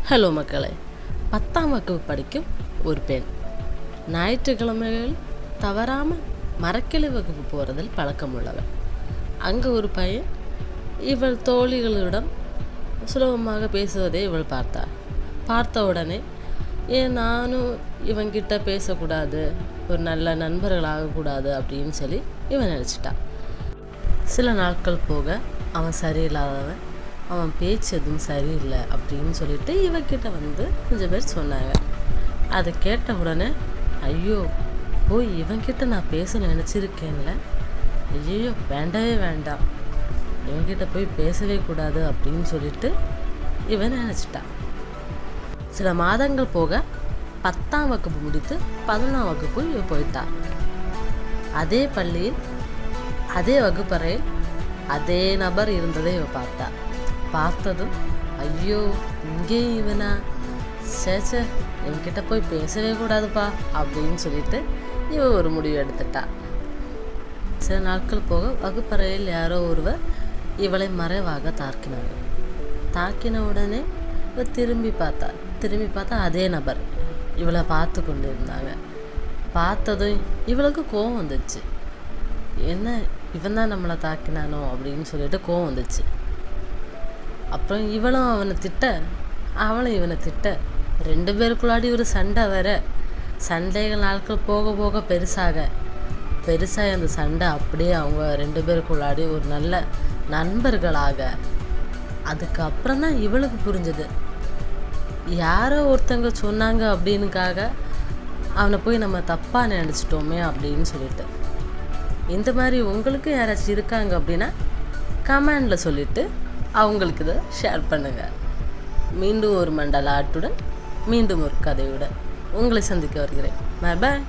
Hello மக்களே, 10ஆம் வகுப்பு படிக்கும் ஒரு பெண் ஞாயிற்றுக்கிழமைகள் தவறாமல் மரக்கிளை வகுப்பு போகிறதில் பழக்கமுள்ளவள். அங்கே ஒரு பையன் இவள் தோழிகளிடம் சுலபமாக பேசுவதை இவள் பார்த்தாள். பார்த்த உடனே ஏன் நானும் இவன்கிட்ட பேசக்கூடாது, ஒரு நல்ல நண்பர்களாகக்கூடாது அப்படின்னு சொல்லி இவன் நினச்சிட்டான். சில நாட்கள் போக அவன் சரியில்லாதவன், அவன் பேச்சு எதுவும் சரியில்லை அப்படின்னு சொல்லிட்டு இவக்கிட்ட வந்து கொஞ்சம் பேர் சொன்னாங்க. அதை கேட்ட உடனே ஐயோ போய் இவன்கிட்ட நான் பேச நினச்சிருக்கேன்ல, ஐயோ வேண்டவே வேண்டாம், இவன்கிட்ட போய் பேசவே கூடாது அப்படின்னு சொல்லிட்டு இவன் நினச்சிட்டான். சில மாதங்கள் போக 10ஆம் வகுப்பு முடித்து 11ஆம் வகுப்பு இவ போயிட்டான். அதே பள்ளியில் அதே வகுப்பறையில் அதே நபர் இருந்ததை இவ பார்த்தா. பார்த்ததும் ஐயோ இங்கேயும் இவனா, சேச்சே என்கிட்ட போய் பேசவே கூடாதுப்பா அப்படின்னு சொல்லிட்டு இவ ஒரு முடிவு எடுத்துட்டா. சில நாட்கள் போக வகுப்பறையில் யாரோ ஒருவர் இவளை மறைவாக தாக்கினாங்க. தாக்கின உடனே இவ திரும்பி பார்த்தா அதே நபர் இவளை பார்த்து கொண்டு இருந்தாங்க. பார்த்ததும் இவளுக்கு கோவம் வந்துச்சு. என்ன இவன் தான் நம்மளை தாக்கினானோ அப்படின்னு சொல்லிட்டு கோவம் வந்துச்சு. அப்புறம் இவளும் அவனை திட்ட, அவளும் இவனை திட்ட, 2 பேருக்குள்ளாடி ஒரு சண்டை வர, சண்டைகள் நாட்கள் போக போக பெருசாக அந்த சண்டை அப்படியே அவங்க 2 பேருக்குள்ளாடி ஒரு நல்ல நண்பர்களாக. அதுக்கப்புறம் தான் இவளுக்கு புரிஞ்சது, யாரோ ஒருத்தங்க சொன்னாங்க அப்படின்னுக்காக அவனை போய் நம்ம தப்பாக நினச்சிட்டோமே அப்படின்னு சொல்லிட்டு. இந்த மாதிரி உங்களுக்கு யாராச்சும் இருக்காங்க அப்படின்னா கமெண்டில் சொல்லிவிட்டு அவங்களுக்கு இதை ஷேர் பண்ணுங்கள். மீண்டும் ஒரு மண்டல ஆட்டுடன், மீண்டும் ஒரு கதையுடன் உங்களை சந்திக்க வருகிறேன். பாய் பாய்.